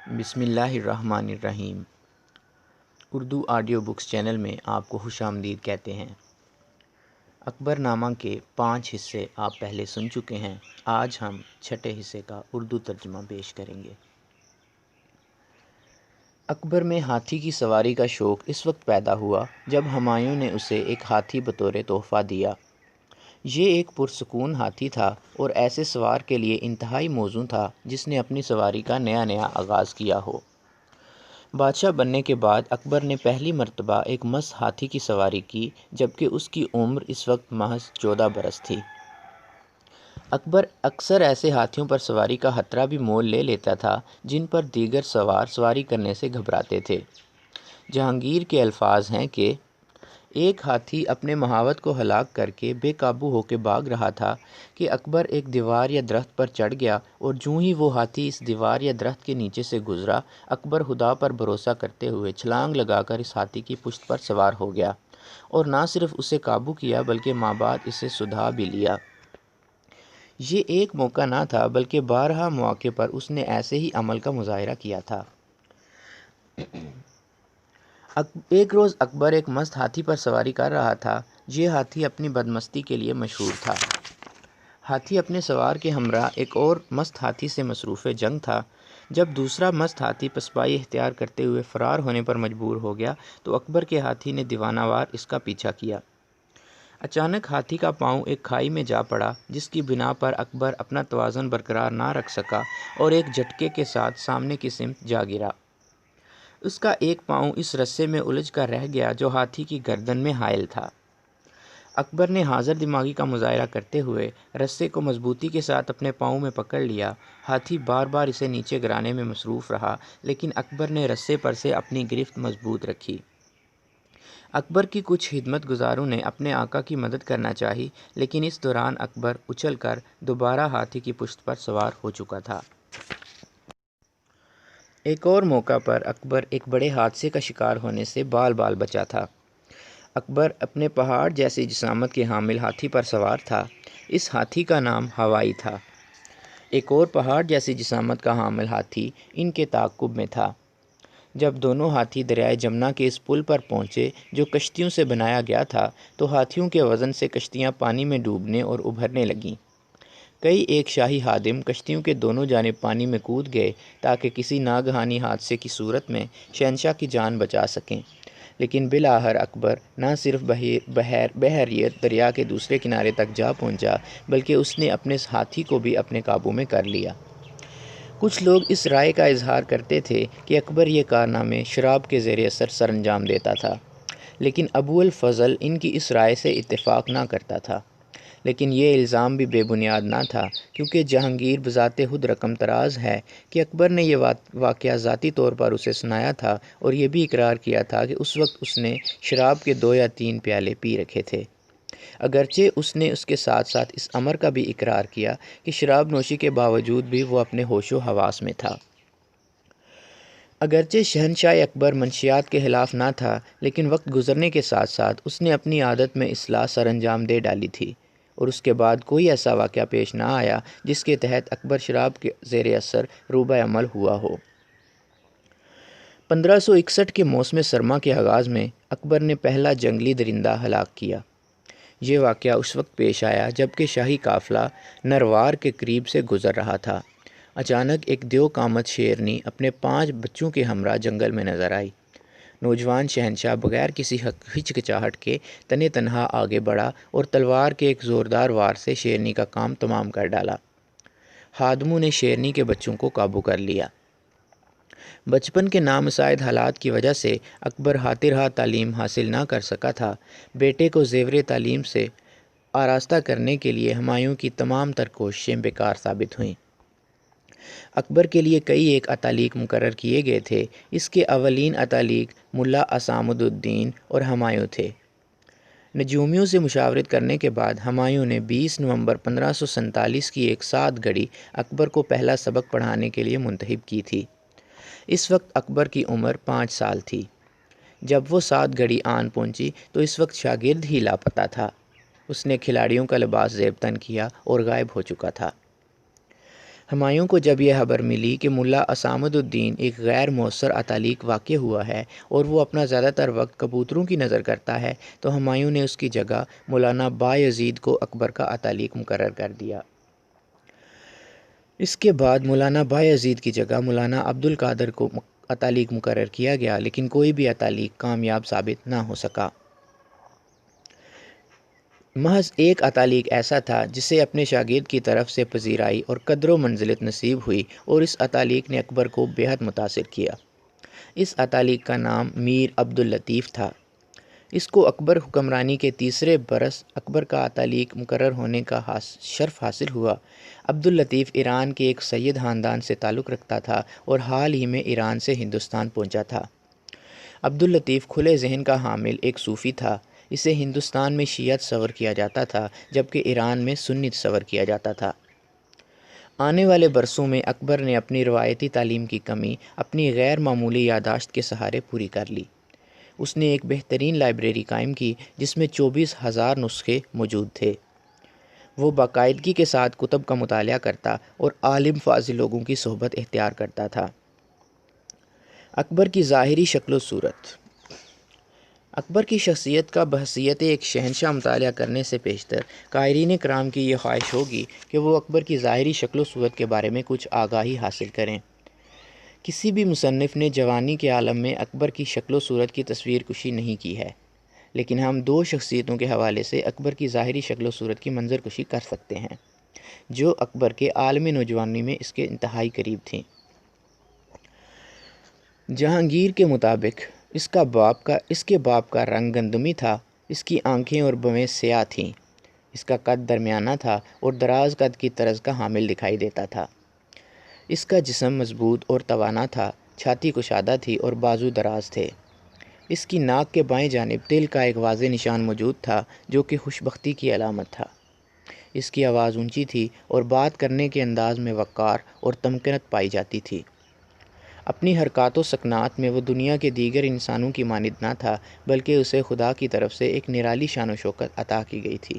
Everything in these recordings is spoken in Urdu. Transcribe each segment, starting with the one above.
بسم اللہ الرحمن الرحیم۔ اردو آڈیو بکس چینل میں آپ کو خوش آمدید کہتے ہیں۔ اکبر نامہ کے 5 حصے آپ پہلے سن چکے ہیں۔ آج ہم چھٹے حصے کا اردو ترجمہ پیش کریں گے۔ اکبر میں ہاتھی کی سواری کا شوق اس وقت پیدا ہوا جب ہمایوں نے اسے ایک ہاتھی بطور تحفہ دیا۔ یہ ایک پرسکون ہاتھی تھا اور ایسے سوار کے لیے انتہائی موزوں تھا جس نے اپنی سواری کا نیا آغاز کیا ہو۔ بادشاہ بننے کے بعد اکبر نے پہلی مرتبہ ایک مست ہاتھی کی سواری کی جبکہ اس کی عمر اس وقت محض 14 برس تھی۔ اکبر اکثر ایسے ہاتھیوں پر سواری کا خطرہ بھی مول لے لیتا تھا جن پر دیگر سوار سواری کرنے سے گھبراتے تھے۔ جہانگیر کے الفاظ ہیں کہ ایک ہاتھی اپنے مہاوت کو ہلاک کر کے بے قابو ہو کے بھاگ رہا تھا کہ اکبر ایک دیوار یا درخت پر چڑھ گیا اور جوں ہی وہ ہاتھی اس دیوار یا درخت کے نیچے سے گزرا، اکبر خدا پر بھروسہ کرتے ہوئے چھلانگ لگا کر اس ہاتھی کی پشت پر سوار ہو گیا اور نہ صرف اسے قابو کیا بلکہ مابعد اسے سدھا بھی لیا۔ یہ ایک موقع نہ تھا بلکہ بارہا مواقع پر اس نے ایسے ہی عمل کا مظاہرہ کیا تھا۔ ایک روز اکبر ایک مست ہاتھی پر سواری کر رہا تھا۔ یہ ہاتھی اپنی بدمستی کے لیے مشہور تھا۔ ہاتھی اپنے سوار کے ہمراہ ایک اور مست ہاتھی سے مصروف جنگ تھا۔ جب دوسرا مست ہاتھی پسپائی اختیار کرتے ہوئے فرار ہونے پر مجبور ہو گیا تو اکبر کے ہاتھی نے دیوانہ وار اس کا پیچھا کیا۔ اچانک ہاتھی کا پاؤں ایک کھائی میں جا پڑا جس کی بنا پر اکبر اپنا توازن برقرار نہ رکھ سکا اور ایک جھٹکے کے ساتھ سامنے کی سمت جا گرا۔ اس کا ایک پاؤں اس رسے میں الجھ کر رہ گیا جو ہاتھی کی گردن میں حائل تھا۔ اکبر نے حاضر دماغی کا مظاہرہ کرتے ہوئے رسے کو مضبوطی کے ساتھ اپنے پاؤں میں پکڑ لیا۔ ہاتھی بار بار اسے نیچے گرانے میں مصروف رہا لیکن اکبر نے رسے پر سے اپنی گرفت مضبوط رکھی۔ اکبر کی کچھ خدمت گزاروں نے اپنے آقا کی مدد کرنا چاہی لیکن اس دوران اکبر اچھل کر دوبارہ ہاتھی کی پشت پر سوار ہو چکا تھا۔ ایک اور موقع پر اکبر ایک بڑے حادثے کا شکار ہونے سے بال بال بچا تھا۔ اکبر اپنے پہاڑ جیسی جسامت کے حامل ہاتھی پر سوار تھا۔ اس ہاتھی کا نام ہوائی تھا۔ ایک اور پہاڑ جیسی جسامت کا حامل ہاتھی ان کے تعاقب میں تھا۔ جب دونوں ہاتھی دریائے جمنا کے اس پل پر پہنچے جو کشتیوں سے بنایا گیا تھا تو ہاتھیوں کے وزن سے کشتیاں پانی میں ڈوبنے اور ابھرنے لگیں۔ کئی ایک شاہی خادم کشتیوں کے دونوں جانب پانی میں کود گئے تاکہ کسی ناگہانی حادثے کی صورت میں شہنشاہ کی جان بچا سکیں، لیکن بالآخر اکبر نہ صرف بحیرت دریا کے دوسرے کنارے تک جا پہنچا بلکہ اس نے اپنے ہاتھی کو بھی اپنے قابو میں کر لیا۔ کچھ لوگ اس رائے کا اظہار کرتے تھے کہ اکبر یہ کارنامے شراب کے زیر اثر سر انجام دیتا تھا، لیکن ابو الفضل ان کی اس رائے سے اتفاق نہ کرتا تھا۔ لیکن یہ الزام بھی بے بنیاد نہ تھا کیونکہ جہانگیر بذات خود رقم طراز ہے کہ اکبر نے یہ واقعہ ذاتی طور پر اسے سنایا تھا اور یہ بھی اقرار کیا تھا کہ اس وقت اس نے شراب کے 2 یا 3 پیالے پی رکھے تھے، اگرچہ اس نے اس کے ساتھ ساتھ اس امر کا بھی اقرار کیا کہ شراب نوشی کے باوجود بھی وہ اپنے ہوش و حواس میں تھا۔ اگرچہ شہنشاہ اکبر منشیات کے خلاف نہ تھا لیکن وقت گزرنے کے ساتھ ساتھ اس نے اپنی عادت میں اصلاح سر انجام دے ڈالی تھی اور اس کے بعد کوئی ایسا واقعہ پیش نہ آیا جس کے تحت اکبر شراب کے زیر اثر روبہ عمل ہوا ہو۔ 1561 کے موسم سرما کے آغاز میں اکبر نے پہلا جنگلی درندہ ہلاک کیا۔ یہ واقعہ اس وقت پیش آیا جبکہ شاہی قافلہ نروار کے قریب سے گزر رہا تھا۔ اچانک ایک دیو قامت شیرنی اپنے 5 بچوں کے ہمراہ جنگل میں نظر آئی۔ نوجوان شہنشاہ بغیر کسی ہچکچاہٹ کے تنے تنہا آگے بڑھا اور تلوار کے ایک زوردار وار سے شیرنی کا کام تمام کر ڈالا۔ خادموں نے شیرنی کے بچوں کو قابو کر لیا۔ بچپن کے نامساعد حالات کی وجہ سے اکبر ہاتھ تعلیم حاصل نہ کر سکا تھا۔ بیٹے کو زیور تعلیم سے آراستہ کرنے کے لیے ہمایوں کی تمام تر کوششیں بیکار ثابت ہوئیں۔ اکبر کے لیے کئی ایک اتالیق مقرر کیے گئے تھے۔ اس کے اولین اتالیق ملا اصامد الدین اور ہمایوں تھے۔ نجومیوں سے مشاورت کرنے کے بعد ہمایوں نے 20 نومبر 1547 کی ایک سات گھڑی اکبر کو پہلا سبق پڑھانے کے لیے منتخب کی تھی۔ اس وقت اکبر کی عمر 5 سال تھی۔ جب وہ سات گھڑی آن پہنچی تو اس وقت شاگرد ہی لاپتہ تھا۔ اس نے کھلاڑیوں کا لباس زیب تن کیا اور غائب ہو چکا تھا۔ ہمایوں کو جب یہ خبر ملی کہ ملا اسامد الدین ایک غیر مؤثر اتالیق واقع ہوا ہے اور وہ اپنا زیادہ تر وقت کبوتروں کی نظر کرتا ہے، تو ہمایوں نے اس کی جگہ مولانا بایزید کو اکبر کا اتالیق مقرر کر دیا۔ اس کے بعد مولانا بایزید کی جگہ مولانا عبد القادر کو اتالیق مقرر کیا گیا، لیکن کوئی بھی اتالیق کامیاب ثابت نہ ہو سکا۔ محض ایک اتالیق ایسا تھا جسے اپنے شاگرد کی طرف سے پذیرائی اور قدر و منزلت نصیب ہوئی، اور اس اتالیق نے اکبر کو بےحد متاثر کیا۔ اس اتالیق کا نام میر عبد اللطیف تھا۔ اس کو اکبر حکمرانی کے تیسرے برس اکبر کا اتالیق مقرر ہونے کا شرف حاصل ہوا۔ عبد اللطیف ایران کے ایک سید خاندان سے تعلق رکھتا تھا اور حال ہی میں ایران سے ہندوستان پہنچا تھا۔ عبد اللطیف کھلے ذہن کا حامل ایک صوفی تھا۔ اسے ہندوستان میں شیعہ تصور کیا جاتا تھا، جبکہ ایران میں سنی تصور کیا جاتا تھا۔ آنے والے برسوں میں اکبر نے اپنی روایتی تعلیم کی کمی اپنی غیر معمولی یادداشت کے سہارے پوری کر لی۔ اس نے ایک بہترین لائبریری قائم کی جس میں 24,000 نسخے موجود تھے۔ وہ باقاعدگی کے ساتھ کتب کا مطالعہ کرتا اور عالم فاضل لوگوں کی صحبت اختیار کرتا تھا۔ اکبر کی ظاہری شکل و صورت۔ اکبر کی شخصیت کا بحیثیت ایک شہنشاہ مطالعہ کرنے سے پیشتر قارئین کرام کی یہ خواہش ہوگی کہ وہ اکبر کی ظاہری شکل و صورت کے بارے میں کچھ آگاہی حاصل کریں۔ کسی بھی مصنف نے جوانی کے عالم میں اکبر کی شکل و صورت کی تصویر کشی نہیں کی ہے، لیکن ہم دو شخصیتوں کے حوالے سے اکبر کی ظاہری شکل و صورت کی منظر کشی کر سکتے ہیں جو اکبر کے عالم نوجوانی میں اس کے انتہائی قریب تھیں۔ جہانگیر کے مطابق اس کے باپ کا رنگ گندمی تھا، اس کی آنکھیں اور بھویں سیاہ تھیں، اس کا قد درمیانہ تھا اور دراز قد کی طرز کا حامل دکھائی دیتا تھا۔ اس کا جسم مضبوط اور توانا تھا، چھاتی کشادہ تھی اور بازو دراز تھے۔ اس کی ناک کے بائیں جانب تل کا ایک واضح نشان موجود تھا جو کہ خوش بختی کی علامت تھا۔ اس کی آواز اونچی تھی اور بات کرنے کے انداز میں وقار اور تمکنت پائی جاتی تھی۔ اپنی حرکات و سکنات میں وہ دنیا کے دیگر انسانوں کی مانند نہ تھا، بلکہ اسے خدا کی طرف سے ایک نرالی شان و شوکت عطا کی گئی تھی۔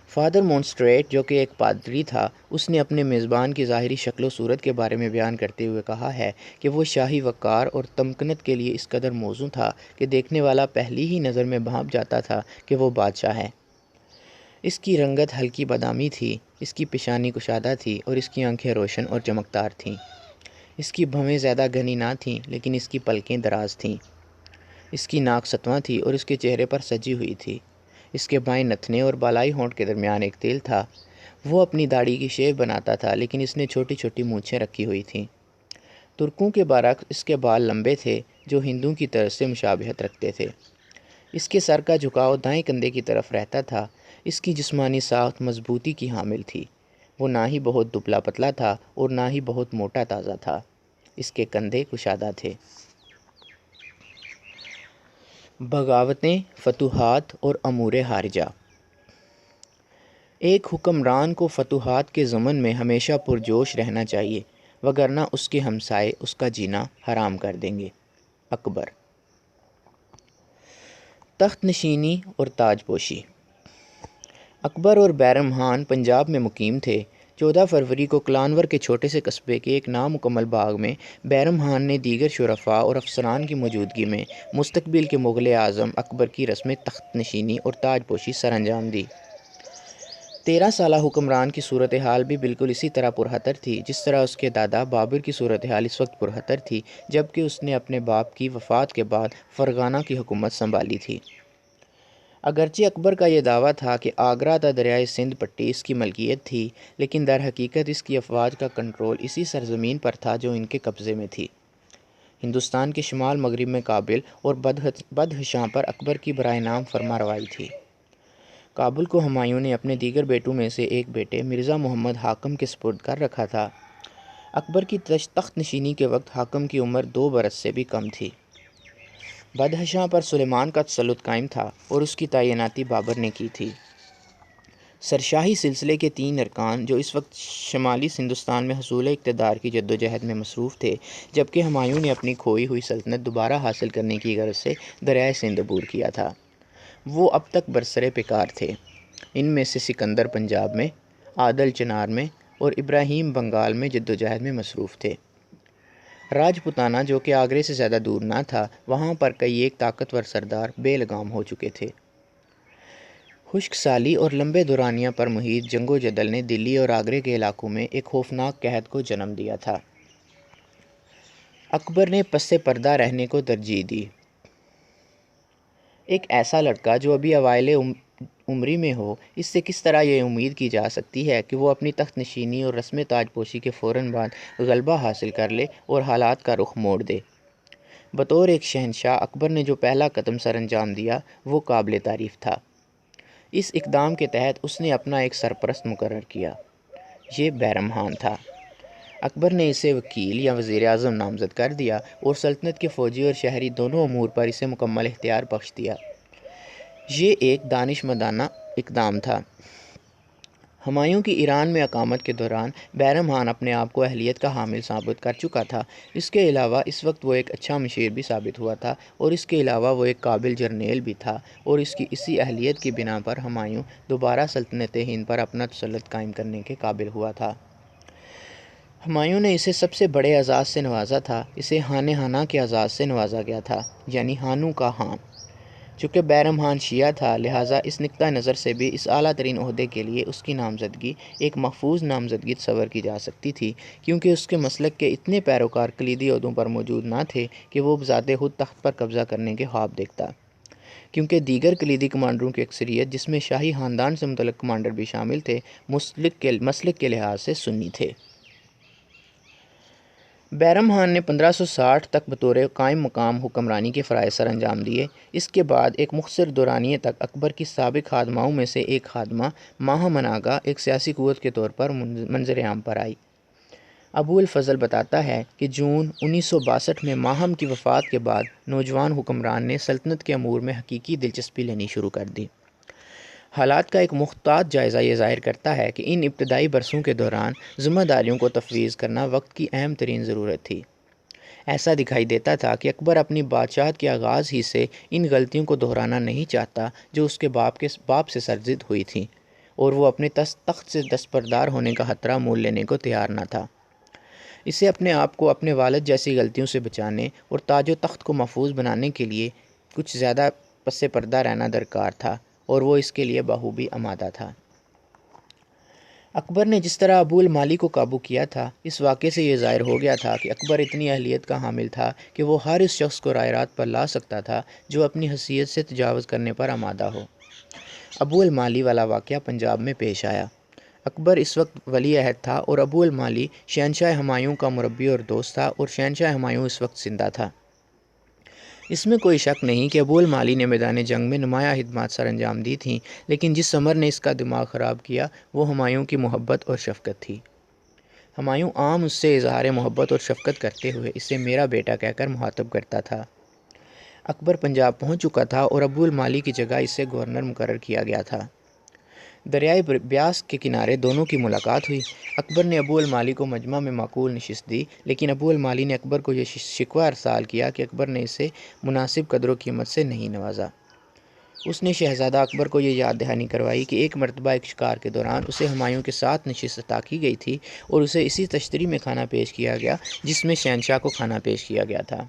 فادر مونسٹریٹ جو کہ ایک پادری تھا، اس نے اپنے میزبان کی ظاہری شکل و صورت کے بارے میں بیان کرتے ہوئے کہا ہے کہ وہ شاہی وقار اور تمکنت کے لیے اس قدر موزوں تھا کہ دیکھنے والا پہلی ہی نظر میں بھانپ جاتا تھا کہ وہ بادشاہ ہے۔ اس کی رنگت ہلکی بادامی تھی، اس کی پیشانی کشادہ تھی اور اس کی آنکھیں روشن اور چمکدار تھیں۔ اس کی بھویں زیادہ گھنی نہ تھیں، لیکن اس کی پلکیں دراز تھیں۔ اس کی ناک ستواں تھی اور اس کے چہرے پر سجی ہوئی تھی۔ اس کے بائیں نتنے اور بالائی ہونٹ کے درمیان ایک تیل تھا۔ وہ اپنی داڑھی کی شیو بناتا تھا، لیکن اس نے چھوٹی چھوٹی مونچھیں رکھی ہوئی تھیں۔ ترکوں کے برعکس اس کے بال لمبے تھے جو ہندوؤں کی طرز سے مشابہت رکھتے تھے۔ اس کے سر کا جھکاؤ دائیں کندھے کی طرف رہتا تھا۔ اس کی جسمانی ساخت مضبوطی کی حامل تھی۔ وہ نہ ہی بہت دبلا پتلا تھا اور نہ ہی بہت موٹا تازہ تھا۔ اس کے کندھے کشادہ تھے۔ بغاوتیں، فتوحات اور امور خارجہ۔ ایک حکمران کو فتوحات کے ضمن میں ہمیشہ پرجوش رہنا چاہیے، وگرنہ اس کے ہمسائے اس کا جینا حرام کر دیں گے۔ اکبر۔ تخت نشینی اور تاج پوشی۔ اکبر اور بیرم خان پنجاب میں مقیم تھے۔ 14 فروری کو کلانور کے چھوٹے سے قصبے کے ایک نامکمل باغ میں بیرم خان نے دیگر شرفاء اور افسران کی موجودگی میں مستقبل کے مغل اعظم اکبر کی رسم تخت نشینی اور تاج پوشی سر انجام دی۔ 13 سالہ حکمران کی صورتحال بھی بالکل اسی طرح پرخطر تھی جس طرح اس کے دادا بابر کی صورتحال اس وقت پرخطر تھی جبکہ اس نے اپنے باپ کی وفات کے بعد فرغانہ کی حکومت سنبھالی تھی۔ اگرچہ اکبر کا یہ دعویٰ تھا کہ آگرہ تا دریائے سندھ پٹی اس کی ملکیت تھی، لیکن در حقیقت اس کی افواج کا کنٹرول اسی سرزمین پر تھا جو ان کے قبضے میں تھی۔ ہندوستان کے شمال مغرب میں کابل اور بدخشاں پر اکبر کی برائے نام فرما روائی تھی۔ کابل کو ہمایوں نے اپنے دیگر بیٹوں میں سے ایک بیٹے مرزا محمد حاکم کے سپرد کر رکھا تھا۔ اکبر کی تخت نشینی کے وقت حاکم کی عمر 2 برس سے بھی کم تھی۔ بدخشاں پر سلیمان کا تسلط قائم تھا اور اس کی تعیناتی بابر نے کی تھی۔ سرشاہی سلسلے کے 3 ارکان جو اس وقت شمالی ہندوستان میں حصول اقتدار کی جدوجہد میں مصروف تھے، جبکہ ہمایوں نے اپنی کھوئی ہوئی سلطنت دوبارہ حاصل کرنے کی غرض سے دریائے سندھ عبور کیا تھا، وہ اب تک برسر پیکار تھے۔ ان میں سے سکندر پنجاب میں، عادل چنار میں، اور ابراہیم بنگال میں جدوجہد میں مصروف تھے۔ راجپوتانہ، جو کہ آگرے سے زیادہ دور نہ تھا، وہاں پر کئی ایک طاقتور سردار بے لگام ہو چکے تھے۔ خشک سالی اور لمبے دورانیہ پر محیط جنگ و جدل نے دلی اور آگرے کے علاقوں میں ایک خوفناک قحط کو جنم دیا تھا۔ اکبر نے پس پردہ رہنے کو ترجیح دی۔ ایک ایسا لڑکا جو ابھی اوائل عمری میں ہو، اس سے کس طرح یہ امید کی جا سکتی ہے کہ وہ اپنی تخت نشینی اور رسم تاج پوشی کے فوراً بعد غلبہ حاصل کر لے اور حالات کا رخ موڑ دے۔ بطور ایک شہنشاہ اکبر نے جو پہلا قدم سر انجام دیا وہ قابل تعریف تھا۔ اس اقدام کے تحت اس نے اپنا ایک سرپرست مقرر کیا۔ یہ بیرم خان تھا۔ اکبر نے اسے وکیل یا وزیر اعظم نامزد کر دیا اور سلطنت کے فوجی اور شہری دونوں امور پر اسے مکمل اختیار بخش دیا۔ یہ ایک دانشمندانہ اقدام تھا۔ ہمایوں کی ایران میں اقامت کے دوران بیرم خان اپنے آپ کو اہلیت کا حامل ثابت کر چکا تھا۔ اس کے علاوہ اس وقت وہ ایک اچھا مشیر بھی ثابت ہوا تھا اور اس کے علاوہ وہ ایک قابل جرنیل بھی تھا، اور اس کی اسی اہلیت کی بنا پر ہمایوں دوبارہ سلطنت ہند پر اپنا تسلط قائم کرنے کے قابل ہوا تھا۔ ہمایوں نے اسے سب سے بڑے اعزاز سے نوازا تھا۔ اسے خانِ خانہ کے اعزاز سے نوازا گیا تھا، یعنی خانوں کا خان۔ چونکہ بیرم خان شیعہ تھا، لہٰذا اس نقطہ نظر سے بھی اس اعلیٰ ترین عہدے کے لیے اس کی نامزدگی ایک محفوظ نامزدگی تصور کی جا سکتی تھی، کیونکہ اس کے مسلک کے اتنے پیروکار کلیدی عہدوں پر موجود نہ تھے کہ وہ بذات خود تخت پر قبضہ کرنے کے خواب دیکھتا، کیونکہ دیگر کلیدی کمانڈروں کی اکثریت، جس میں شاہی خاندان سے متعلق کمانڈر بھی شامل تھے، مسلک کے لحاظ سے سنی تھے۔ بیرم خان نے 1560 تک بطور قائم مقام حکمرانی کے فرائض سر انجام دیے۔ اس کے بعد ایک مختصر دورانیے تک اکبر کی سابق خادماؤں میں سے ایک خادمہ ماہا مناگا ایک سیاسی قوت کے طور پر منظر عام پر آئی۔ ابو الفضل بتاتا ہے کہ جون 1962 میں ماہم کی وفات کے بعد نوجوان حکمران نے سلطنت کے امور میں حقیقی دلچسپی لینی شروع کر دی۔ حالات کا ایک محتاط جائزہ یہ ظاہر کرتا ہے کہ ان ابتدائی برسوں کے دوران ذمہ داریوں کو تفویض کرنا وقت کی اہم ترین ضرورت تھی۔ ایسا دکھائی دیتا تھا کہ اکبر اپنی بادشاہت کے آغاز ہی سے ان غلطیوں کو دہرانا نہیں چاہتا جو اس کے باپ سے سرزد ہوئی تھیں، اور وہ اپنے تخت سے دستبردار ہونے کا خطرہ مول لینے کو تیار نہ تھا۔ اسے اپنے آپ کو اپنے والد جیسی غلطیوں سے بچانے اور تاج و تخت کو محفوظ بنانے کے لیے کچھ زیادہ پس پردہ رہنا درکار تھا، اور وہ اس کے لیے بخوبی آمادہ تھا۔ اکبر نے جس طرح ابو المالی کو قابو کیا تھا، اس واقعے سے یہ ظاہر ہو گیا تھا کہ اکبر اتنی اہلیت کا حامل تھا کہ وہ ہر اس شخص کو رائے رات پر لا سکتا تھا جو اپنی حیثیت سے تجاوز کرنے پر آمادہ ہو۔ ابو المالی والا واقعہ پنجاب میں پیش آیا۔ اکبر اس وقت ولی عہد تھا اور ابو المالی شہنشاہ ہمایوں کا مربی اور دوست تھا، اور شہنشاہ ہمایوں اس وقت زندہ تھا۔ اس میں کوئی شک نہیں کہ ابو المالی نے میدان جنگ میں نمایاں خدمات سر انجام دی تھیں، لیکن جس امر نے اس کا دماغ خراب کیا وہ ہمایوں کی محبت اور شفقت تھی۔ ہمایوں عام اس سے اظہار محبت اور شفقت کرتے ہوئے اسے میرا بیٹا کہہ کر مخاطب کرتا تھا۔ اکبر پنجاب پہنچ چکا تھا اور ابو المالی کی جگہ اسے گورنر مقرر کیا گیا تھا۔ دریائے بیاس کے کنارے دونوں کی ملاقات ہوئی۔ اکبر نے ابو المالی کو مجمع میں معقول نشست دی، لیکن ابو المالی نے اکبر کو یہ شکوہ ارسال کیا کہ اکبر نے اسے مناسب قدر و قیمت سے نہیں نوازا۔ اس نے شہزادہ اکبر کو یہ یاد دہانی کروائی کہ ایک مرتبہ ایک شکار کے دوران اسے ہمایوں کے ساتھ نشست عطا کی گئی تھی اور اسے اسی تشتری میں کھانا پیش کیا گیا جس میں شہنشاہ کو کھانا پیش کیا گیا تھا۔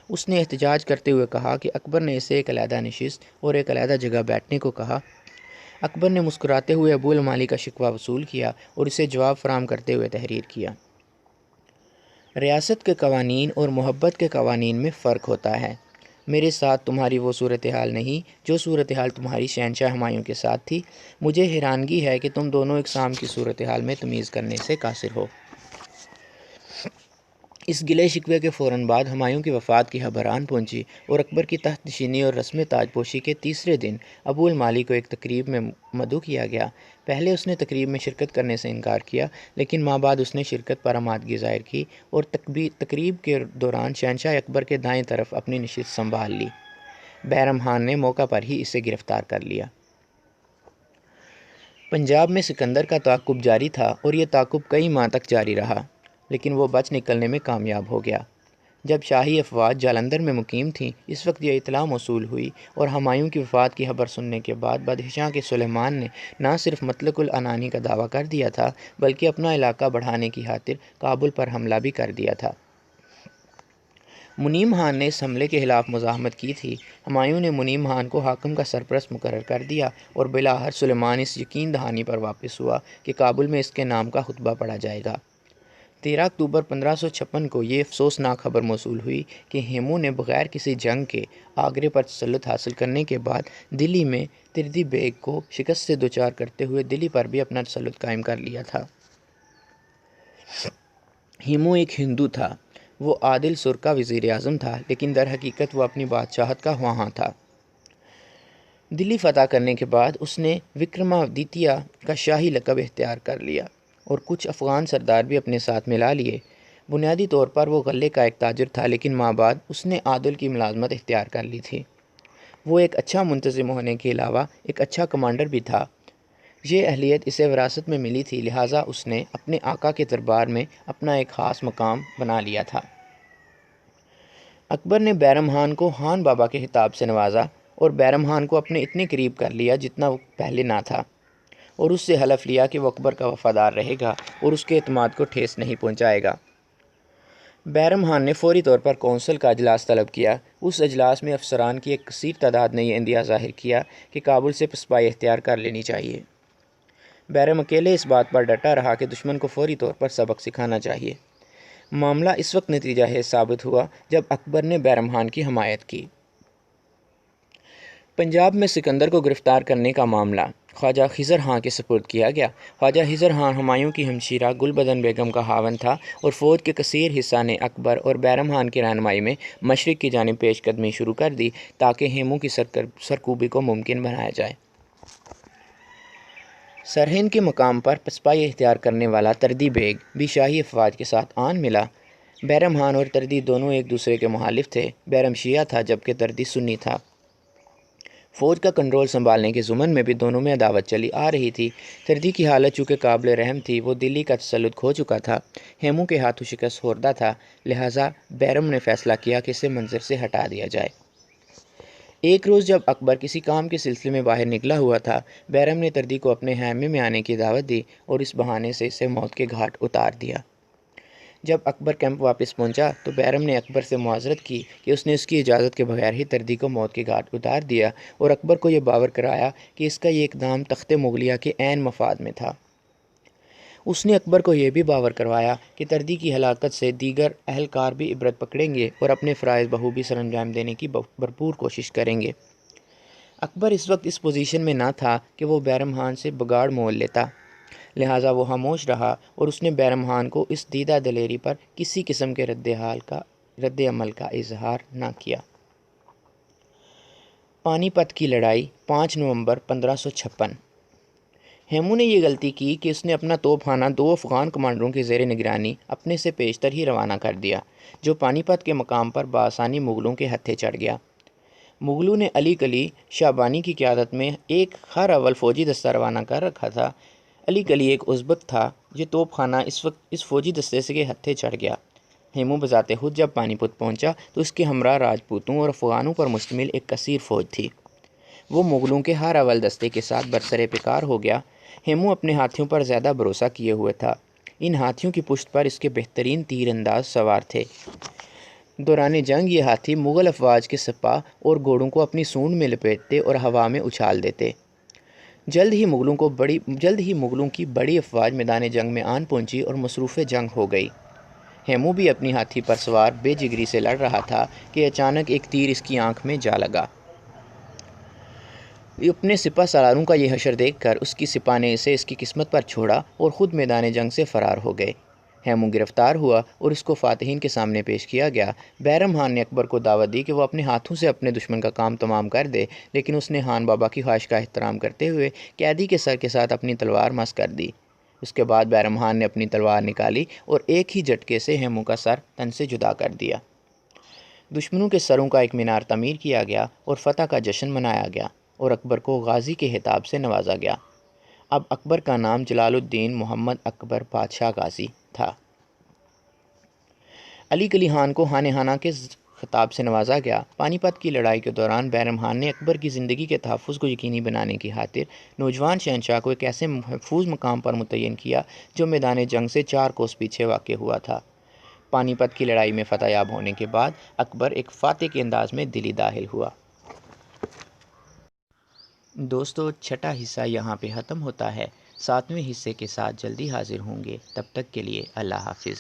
اس نے احتجاج کرتے ہوئے کہا کہ اکبر نے اسے ایک علیحدہ نشست اور ایک علیحدہ جگہ بیٹھنے کو کہا۔ اکبر نے مسکراتے ہوئے ابو المالی کا شکوہ وصول کیا اور اسے جواب فراہم کرتے ہوئے تحریر کیا۔ ریاست کے قوانین اور محبت کے قوانین میں فرق ہوتا ہے۔ میرے ساتھ تمہاری وہ صورتحال نہیں جو صورتحال تمہاری شہنشاہ ہمایوں کے ساتھ تھی۔ مجھے حیرانگی ہے کہ تم دونوں اقسام کی صورتحال میں تمیز کرنے سے قاصر ہو۔ اس گلے شکوے کے فوراً بعد ہمایوں کی وفات کی خبر آن پہنچی اور اکبر کی تخت نشینی اور رسم تاج پوشی کے تیسرے دن ابو المالی کو ایک تقریب میں مدعو کیا گیا۔ پہلے اس نے تقریب میں شرکت کرنے سے انکار کیا، لیکن ماہ بعد اس نے شرکت پر آمادگی ظاہر کی اور تقریب کے دوران شہنشاہ اکبر کے دائیں طرف اپنی نشست سنبھال لی۔ بیرم خان نے موقع پر ہی اسے گرفتار کر لیا۔ پنجاب میں سکندر کا تعاقب جاری تھا اور یہ تعاقب کئی ماہ تک جاری رہا، لیکن وہ بچ نکلنے میں کامیاب ہو گیا۔ جب شاہی افواج جالندھر میں مقیم تھیں اس وقت یہ اطلاع موصول ہوئی اور ہمایوں کی وفات کی خبر سننے کے بعد بادشاہ کے سلیمان نے نہ صرف مطلق العنانی کا دعویٰ کر دیا تھا بلکہ اپنا علاقہ بڑھانے کی خاطر کابل پر حملہ بھی کر دیا تھا۔ منیم خان نے اس حملے کے خلاف مزاحمت کی تھی۔ ہمایوں نے منیم خان کو حاکم کا سرپرست مقرر کر دیا اور بالآخر سلیمان اس یقین دہانی پر واپس ہوا کہ کابل میں اس کے نام کا خطبہ پڑھا جائے گا۔ 13 اکتوبر 1556 کو یہ افسوسناک خبر موصول ہوئی کہ ہیمو نے بغیر کسی جنگ کے آگرے پر تسلط حاصل کرنے کے بعد دلی میں تردی بیگ کو شکست سے دوچار کرتے ہوئے دلی پر بھی اپنا تسلط قائم کر لیا تھا۔ ہیمو ایک ہندو تھا، وہ عادل سر کا وزیر اعظم تھا، لیکن در حقیقت وہ اپنی بادشاہت کا خواہاں تھا۔ دلی فتح کرنے کے بعد اس نے وکرمادتیہ کا شاہی لقب اختیار کر لیا اور کچھ افغان سردار بھی اپنے ساتھ ملا لیے۔ بنیادی طور پر وہ غلے کا ایک تاجر تھا، لیکن ماں بعد اس نے عادل کی ملازمت اختیار کر لی تھی۔ وہ ایک اچھا منتظم ہونے کے علاوہ ایک اچھا کمانڈر بھی تھا۔ یہ اہلیت اسے وراثت میں ملی تھی، لہٰذا اس نے اپنے آقا کے دربار میں اپنا ایک خاص مقام بنا لیا تھا۔ اکبر نے بیرم خان کو خان بابا کے خطاب سے نوازا اور بیرم خان کو اپنے اتنے قریب کر لیا جتنا وہ پہلے نہ تھا، اور اس سے حلف لیا کہ وہ اکبر کا وفادار رہے گا اور اس کے اعتماد کو ٹھیس نہیں پہنچائے گا۔ بیرم خان نے فوری طور پر کونسل کا اجلاس طلب کیا۔ اس اجلاس میں افسران کی ایک کثیر تعداد نے یہ اندیہ ظاہر کیا کہ کابل سے پسپائی اختیار کر لینی چاہیے۔ بیرم اکیلے اس بات پر ڈٹا رہا کہ دشمن کو فوری طور پر سبق سکھانا چاہیے۔ معاملہ اس وقت نتیجہ خیز ثابت ہوا جب اکبر نے بیرم خان کی حمایت کی۔ پنجاب میں سکندر کو گرفتار کرنے کا معاملہ خواجہ خضر خان کے سپرد کیا گیا۔ خواجہ خضر خان ہمایوں کی ہمشیرہ گل بدن بیگم کا خاوند تھا اور فوج کے کثیر حصہ نے اکبر اور بیرم خان کی رہنمائی میں مشرق کی جانب پیش قدمی شروع کر دی تاکہ ہیمو کی سرکوبی کو ممکن بنایا جائے۔ سرہند کے مقام پر پسپائی اختیار کرنے والا تردی بیگ بھی شاہی افواج کے ساتھ آن ملا۔ بیرم خان اور تردی دونوں ایک دوسرے کے مخالف تھے۔ بیرم شیعہ تھا جبکہ تردی سنی تھا۔ فوج کا کنٹرول سنبھالنے کے ضمن میں بھی دونوں میں عداوت چلی آ رہی تھی۔ تردی کی حالت چونکہ قابل رحم تھی، وہ دلی کا تسلط کھو چکا تھا، ہیمو کے ہاتھوں شکست خوردہ تھا، لہٰذا بیرم نے فیصلہ کیا کہ اسے منظر سے ہٹا دیا جائے۔ ایک روز جب اکبر کسی کام کے سلسلے میں باہر نکلا ہوا تھا، بیرم نے تردی کو اپنے خیمے میں آنے کی دعوت دی اور اس بہانے سے اسے موت کے گھاٹ اتار دیا۔ جب اکبر کیمپ واپس پہنچا تو بیرم نے اکبر سے معذرت کی کہ اس نے اس کی اجازت کے بغیر ہی تردی کو موت کے گھاٹ اتار دیا اور اکبر کو یہ باور کرایا کہ اس کا یہ اقدام تخت مغلیہ کے عین مفاد میں تھا۔ اس نے اکبر کو یہ بھی باور کروایا کہ تردی کی ہلاکت سے دیگر اہلکار بھی عبرت پکڑیں گے اور اپنے فرائض بخوبی سر انجام دینے کی بھرپور کوشش کریں گے۔ اکبر اس وقت اس پوزیشن میں نہ تھا کہ وہ بیرم خان سے بگاڑ مول لیتا، لہٰذا وہ خاموش رہا اور اس نے بیرم خان کو اس دیدہ دلیری پر کسی قسم کے رد عمل کا اظہار نہ کیا۔ پانی پت کی لڑائی 5 نومبر 1556۔ ہیمو نے یہ غلطی کی کہ اس نے اپنا توپ خانہ 2 افغان کمانڈروں کے زیر نگرانی اپنے سے پیشتر ہی روانہ کر دیا، جو پانی پت کے مقام پر بآسانی مغلوں کے ہتھے چڑھ گیا۔ مغلوں نے علی قلی شابانی کی قیادت میں ایک خیر اول فوجی دستہ روانہ کر رکھا تھا۔ علی قلی ایک ازبک تھا۔ یہ توپ خانہ اس وقت اس فوجی دستے سے کے ہتھے چڑھ گیا۔ ہیمو بذات خود جب پانی پت پہنچا تو اس کے ہمراہ راجپوتوں اور افغانوں پر مشتمل ایک کثیر فوج تھی۔ وہ مغلوں کے خیر اول دستے کے ساتھ برسر پیکار ہو گیا۔ ہیمو اپنے ہاتھیوں پر زیادہ بھروسہ کیے ہوئے تھا۔ ان ہاتھیوں کی پشت پر اس کے بہترین تیر انداز سوار تھے۔ دوران جنگ یہ ہاتھی مغل افواج کے سپاہ اور گھوڑوں کو اپنی سونڈ میں لپیٹتے اور ہوا میں اچھال دیتے۔ جلد ہی مغلوں کی بڑی افواج میدان جنگ میں آن پہنچی اور مصروف جنگ ہو گئی۔ ہیمو بھی اپنی ہاتھی پر سوار بے جگری سے لڑ رہا تھا کہ اچانک ایک تیر اس کی آنکھ میں جا لگا۔ اپنے سپہ سالاروں کا یہ حشر دیکھ کر اس کی سپاہ نے اسے اس کی قسمت پر چھوڑا اور خود میدان جنگ سے فرار ہو گئے۔ ہیمو گرفتار ہوا اور اس کو فاتحین کے سامنے پیش کیا گیا۔ بیرم خان نے اکبر کو دعوت دی کہ وہ اپنے ہاتھوں سے اپنے دشمن کا کام تمام کر دے، لیکن اس نے خان بابا کی خواہش کا احترام کرتے ہوئے قیدی کے سر کے ساتھ اپنی تلوار مس کر دی۔ اس کے بعد بیرم خان نے اپنی تلوار نکالی اور ایک ہی جھٹکے سے ہیمو کا سر تن سے جدا کر دیا۔ دشمنوں کے سروں کا ایک مینار تعمیر کیا گیا اور فتح کا جشن منایا گیا اور اکبر کو غازی کے خطاب سے نوازا گیا۔ اب اکبر کا نام جلال الدین محمد اکبر بادشاہ غازی تھا۔ علی قلی خان کو خانِ خانہ کے خطاب سے نوازا گیا۔ پانی پت کی لڑائی کے دوران بیرم خان نے اکبر کی زندگی کے تحفظ کو یقینی بنانے کی خاطر نوجوان شہنشاہ کو ایک ایسے محفوظ مقام پر متعین کیا جو میدان جنگ سے 4 کوس پیچھے واقع ہوا تھا۔ پانی پت کی لڑائی میں فتح یاب ہونے کے بعد اکبر ایک فاتح کے انداز میں دلی داخل ہوا۔ دوستو، چھٹا حصہ یہاں پہ ختم ہوتا ہے۔ 7ویں حصے کے ساتھ جلدی حاضر ہوں گے۔ تب تک کے لیے اللہ حافظ۔